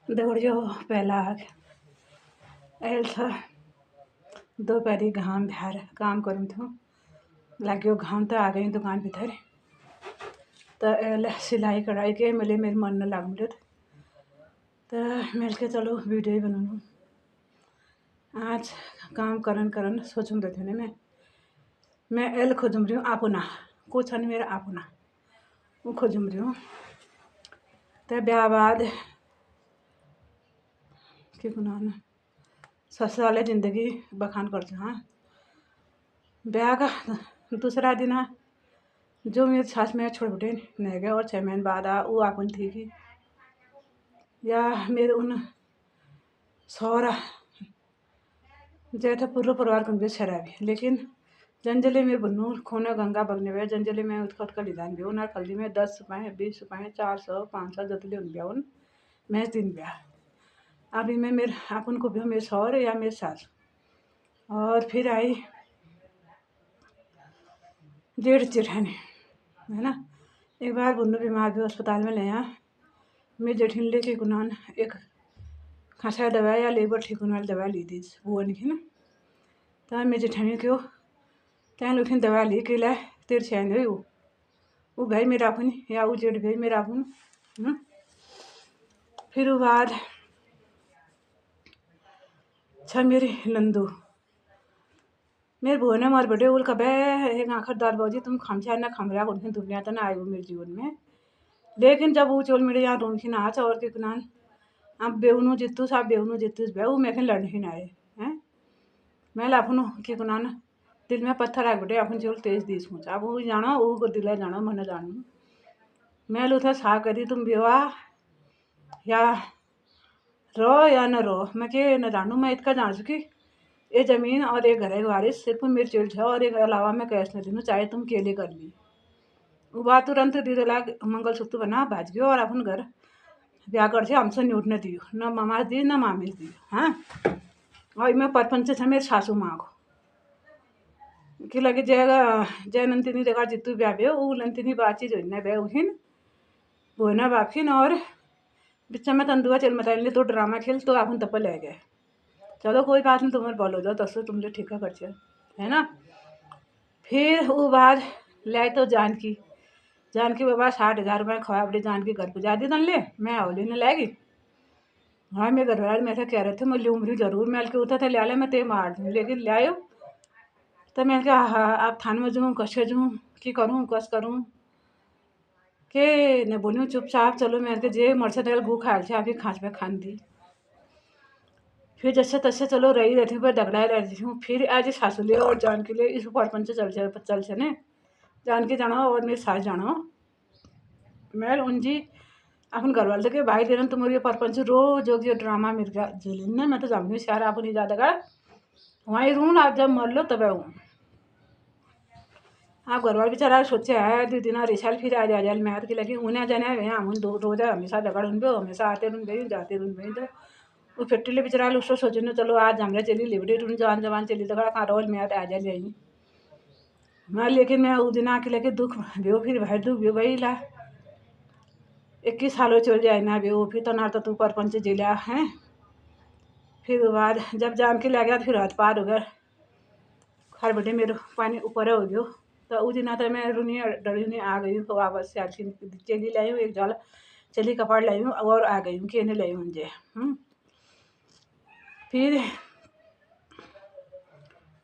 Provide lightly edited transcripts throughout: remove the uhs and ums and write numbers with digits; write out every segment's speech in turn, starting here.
दौड़ियो पहला एल था दोपहरी घाम बिहार काम करूँ थो लगे घाम तो आ गई दुकान भीतर तो एल सिलाई कढ़ाई के मिले मेरे मन न लाग मिले तो मिल के चलो वीडियो ही बनाऊँ। आज काम करन सोचूँ थे ना मैं एल खोजूँ रही हूँ आपुना कुछ नहीं मेरा आपुना वो खोजूँ रही हूँ तो ब्याह बाद कि ससुर वाले ज़िंदगी बखान करते हाँ ब्याह का दूसरा दिन जो मेरी सास में छोड़ बिटे नहीं गए और 6 महीने बाद वो आपन थी कि या मेरे उन सौरा जैसे पूरा परिवार को शराबी लेकिन जंजले में बनू खोना गंगा बगने हुए जंजले में उठका उठका लिदान भी उन खल्दी में 10 रुपये 20 रुपये 400 500 जतले उन ब्याह उन मैं दिन ब्याह अभी मैं मेरे अपन को भी मेरे सौर या मेरे सास और फिर आई जेठ जेठानी है ना। एक बार बुन्नू बीमार भी अस्पताल में ले आया मैं जेठिन लेके गुनान एक खांसा दवाई या लेबर ठीक होने वाली दवा ली थी वो नहीं ना तो मैं जेठानी क्यों त्या लोग दवा ली कि ला तेरे चैन है वो भाई मेरा अपन या वो जेठ भाई मेरा अपन फिर वो बाद अच्छा मेरी नंदू मेरे बुआ ने मार बड़े उल कबे एक आखिर दार बाजी तुम खमचा ना खमरा उनकी दुनिया तो ना आई वो मेरे जीवन में लेकिन जब वो चोल मेरे यहाँ ढूंढ ना आज और के कुनान अब बेउनु जितू साहब बेउनु जितू बेऊ मैं लड़ने ना आए हैं मैं लाफनो के कुनान दिल में पत्थर आ बटे अपन चोल तेज दी सोच अब वो जानो वो दिला जानो मन जानू मैं लो था सा करी तुम बेवा या रो या न रो मैं के न जानू मैं इतना जान चुकी ये ज़मीन और एक घर है वारिस सिर्फ मेरी चिल्ड है और एक अलावा मैं कैश नहीं दूँ चाहे तुम केले कर ली वो बात तुरंत दीदी लाग मंगलसूत्र बना भाज गयो और अपन घर ब्याह कर से हमसे न्यूट न दियो न मामा दी न मामी दी हाँ और मैं परपंच था मेरे सासू माँ को कि लगे जय नंतिनी जगह जितू ब्याह बे वो नंतिनी बातचीत हो बे उहिन बोना बाखिन और बिच्चा में तंदुआ चल मता तो ड्रामा खेल तो अपन तप ले गए चलो कोई बात नहीं तुम्हारे बोलो जाओ तस्वीर तुमने ठीका कर है ना। फिर वो बाद लाए तो जानकी बाबा 60,000 रुपये खवा अपने जानकी घर पुजा दी ले मैं होली ने लाएगी हाँ मैं घर वाले मेरे कह रहे थे मैं लूँगी जरूर मैं के उठा था ले मैं ते मार दूँ लेकिन ले आयो तो मैं क्या हाँ आप थाने में जाऊँ कसे जाऊँ कि करूँ कस करूँ के न बोलूँ चुपचाप चलो मैं के जे मरसे तेल गु खाल से अभी खाँच पे खान दी फिर जैसे तैसे चलो रही रहती हूँ पर दगड़ा रहती हूँ फिर आज सासू ले और जान के लिए इस परपंच चल से ने जान के जाना और मेरी सास जाना मैं उन जी अपन घर वाले के भाई देना तुम्हारी परपंच रोज जो ड्रामा मेरे का झेलिन ना मैं तो जाऊँगी सारा अपन ही ज़्यादा कर वहीं रून आप जब मर लो तब हूँ आप घर वाले बेचारा सोचे है 2 दिन रिसाल फिर आ जा मैं की लगी उन्हें जाने हम रोज हमेशा दगड़ उन हमेशा आते रुन गई जाते रुन गई तो वो फेट्टिले बेचारा उसको सोचने चलो आज हमरे चली लिबड़ी टून जवान जवान चली तो कहाँ रोज मैं आ जा जाई मैं लेकिन मैं उस दिन आके लेके दुख भो फिर भाई दुख भो भाई ला 21 सालों चल जाए ना भो फिर तो ना तो तू परपंच जिला है फिर बाद जब जान के लग गया फिर हाथ पार हो गया खर बेटे मेरे पानी ऊपर हो गयो तो उस दिन तो मैं रुनी डरी आ गई हूँ वापस से चली लाई हूँ एक जल चली कपड़ लाई हूँ और आ गई हूँ कहने लाई हूँ मुझे फिर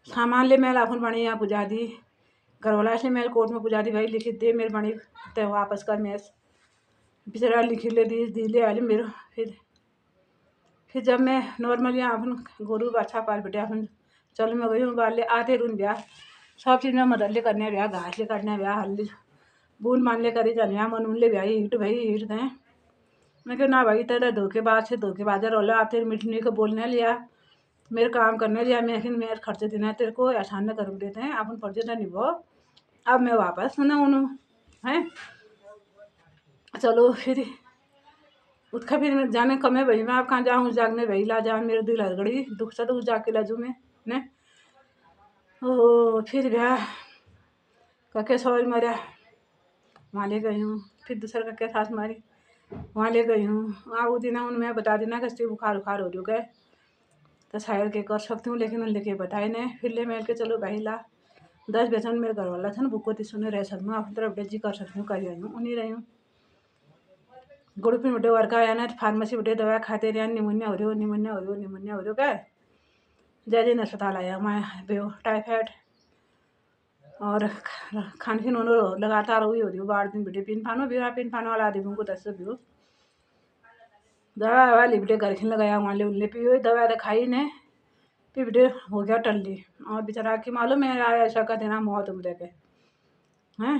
सामान ले मैं लाखुन बनी यहाँ पुजा दी घरवाला से मैं कोर्ट में पुजा दी भाई लिखी दे मेरे बनी ते वापस कर मैं बेचारा लिखी ले दी ले आली मेरे फिर जब मैं नॉर्मली अपन गोरू बाछा पाल बेटे अपन चल मैं गई हूँ बाले आते रुन ब्याह सब चीज़ में मदद ले करने ब्याह घास ले करने ब्याह हल्दी बूंद मान ले करी जाने मन उन ले ब्याह हीट भाई हीट दें मैं क्यों ना भाई तेरा धोखेबाज से धोखेबाज रोला आप तेरे मिठनी को बोलने लिया मेरे काम करने लिया मैं मेरे खर्चे देना तेरे को आसान न कर देते हैं अपन फर्जे ना निभो अब मैं वापस सुना उन्हों हैं चलो फिर उसका फिर जाने कमे भाई मैं आप कहाँ जाऊँ जागने भाई ला जा मेरे दिल हड़गड़ी दुख से तो जाके लाजू मैं ने ओ फिर ब्याह कके सौर मरा वहाँ ले गई हूँ फिर दूसरा कके सास मारी वहाँ ले गई हूँ। वहाँ वो दिन उन्हें बता देना कि बुखार उखार हो रही है तो शायद के कर सकती हूँ, लेकिन उन लेके बताए नहीं। फिर ले मिल के चलो भाई ला 10 बेचन मेरे घर वाला था ना बुको तो सुने रह सकूँ अपनी तरफ डेजी कर सकती हूँ, कर रही हूँ उन्हीं रही हूँ। गुड़पी बेटे वर्क आया ना फार्मेसी बेटे दवा खाते रहे, निमोनिया हो रही हो निमोनिया हो रही हो निमोनिया हो रही हो क्या जय दिन अस्पताल आया मैं बेहो टाइफाइड और खानखीन उन्होंने लगातार हुई हो रही हो 12 दिन बेटे पिन फानो भी पिन फानो वाला आदमी को 10 भी हो दवा वाली बेटे घर खिन लगाया वहाँ ले उल्ले पी दवा तो खाई ने फिर बेटे हो गया टल्ली और बेचारा की मालूम है आया ऐसा का देना मौत उम्र के हैं।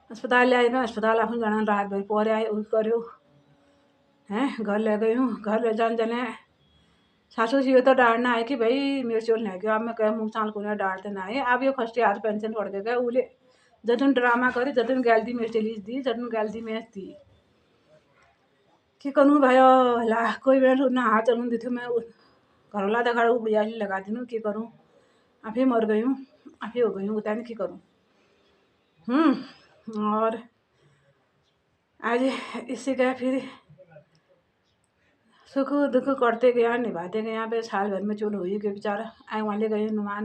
अस्पताल ले आई मैं अस्पताल अपन जाना रात भर पोरे आए उस करो हैं घर ले गई हूँ। घर ले जान जने सासू जी तो डांटना है कि भाई मेरे चोल नहीं गया अब मैं कह मुँह चाल को डांटते ना है अब ये फर्स्ट याद पेंशन पड़ गया उले जतन ड्रामा करी जतन गैलती में चली दी जतन गैलती में थी कि करूँ भाई ला कोई बेर ना हाथ चलूँ दी थी मैं घरवाला दगाड़ बुढ़िया लगा दी कि करूँ आप ही मर गई हूँ आप ही हो गई हूँ बता नहीं कि करूँ। और आज इसी का फिर सुख दुख करते गया निभाते गए। यहाँ पे साल भर में चोल हुई के बेचारा आए वाले गए नुमान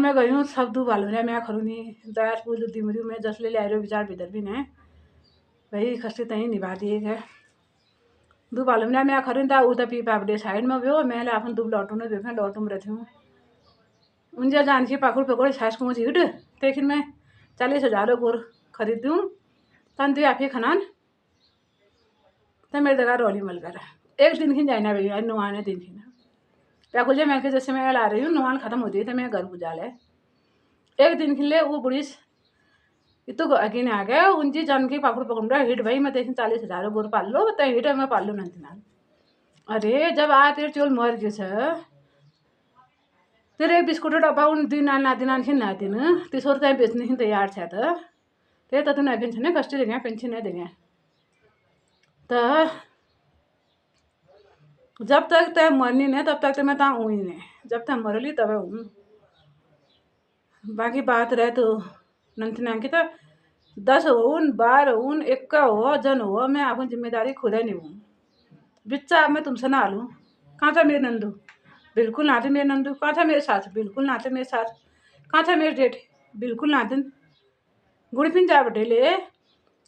में गई हूँ सब दू बाल मैं खरूनी दयास पूल दिमरी में जस ले ला रहे विचार भीतर भी नहीं भाई खस्ते तही निभा दिए गए दू बाल मैं खरून था उता पी पापड़े साइड में भी मैं अपन दू लौटू ने देखा लौटू में रहती हूँ उनसे जान की पाकुड़ पकड़ सास को झीट लेकिन मैं 40,000 गोर खरीद दूँ तन तु आप ही खनान तो मेरे जगह रोली मल कर एक दिन खिन जाना भैया नुआने दिन खिन क्या खुले मैं जैसे मैं ला रही हूँ नुआन खत्म होती है तो मैं घर बुझा ले एक दिन खिले वो बुढ़ीस इतो अगिन आ गया उनकी जन की पाकुड़ पकड़ रहा हिट भाई मैं देखी 40,000 गोर पाल लो तो हिट मैं पाल लो नंतना अरे जब आ तेरे चोल मर गए तेरे बिस्कुट डब्बा उन दिन नाति नाखिन नातिन 30 रुपये बेचने ही तैयार था तो ते तो तुम पेंशन है कष्ट देंगे पेंशन नहीं देंगे तो जब तक तय मरनी नहीं तब तक तो मैं ता हुई नहीं जब तक मरली तब हूँ बाकी बात रहे तो नंतना की तो 10 हो 12 हो 1 हो जन हो मैं अपनी जिम्मेदारी खुद ही निभाऊँ बिच्चा मैं तुमसे ना लूँ कहाँ था मेरे नंदू बिल्कुल ना थे मेरे नंदू कहाँ था मेरे साथ बिल्कुल ना थे मेरे साथ कहाँ था मेरे जेठ बिल्कुल ना थे गुड़पिन जा बटे ले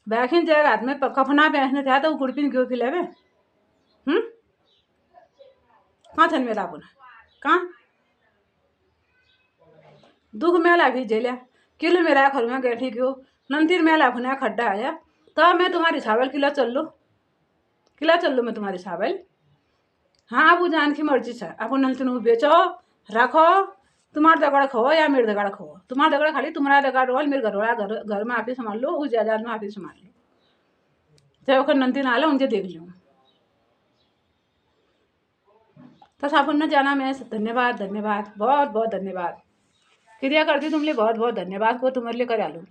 बैखिन जाएगा हाथ में कफना पहनने था तो गुड़पिन क्यों खिलावे कहाँ था मेरा अपन कहाँ दुख मेला भी जेलिया किलो मेरा खर में गैठी क्यों नंतीर मेला खुना खड्डा आया तो मैं तुम्हारी सावल किला चल लो मैं तुम्हारी सावल हाँ अब जान की मर्जी है अपन नंतन बेचो रखो तुम्हारा दगड़ खो या मेरे दगड़ खो तुम्हारा दगड़ खाली तुम्हारा दगड़ रोल मेरे घर वाला घर में आप ही संभाल लो उस जायदाद में आप ही संभाल लो चाहे वह नंती ना आले उनसे देख लूँ तो सापुन न जाना मैं धन्यवाद बहुत बहुत धन्यवाद क्रिया करती तुमले बहुत बहुत धन्यवाद को तुम्हारे लिए करा लूँ।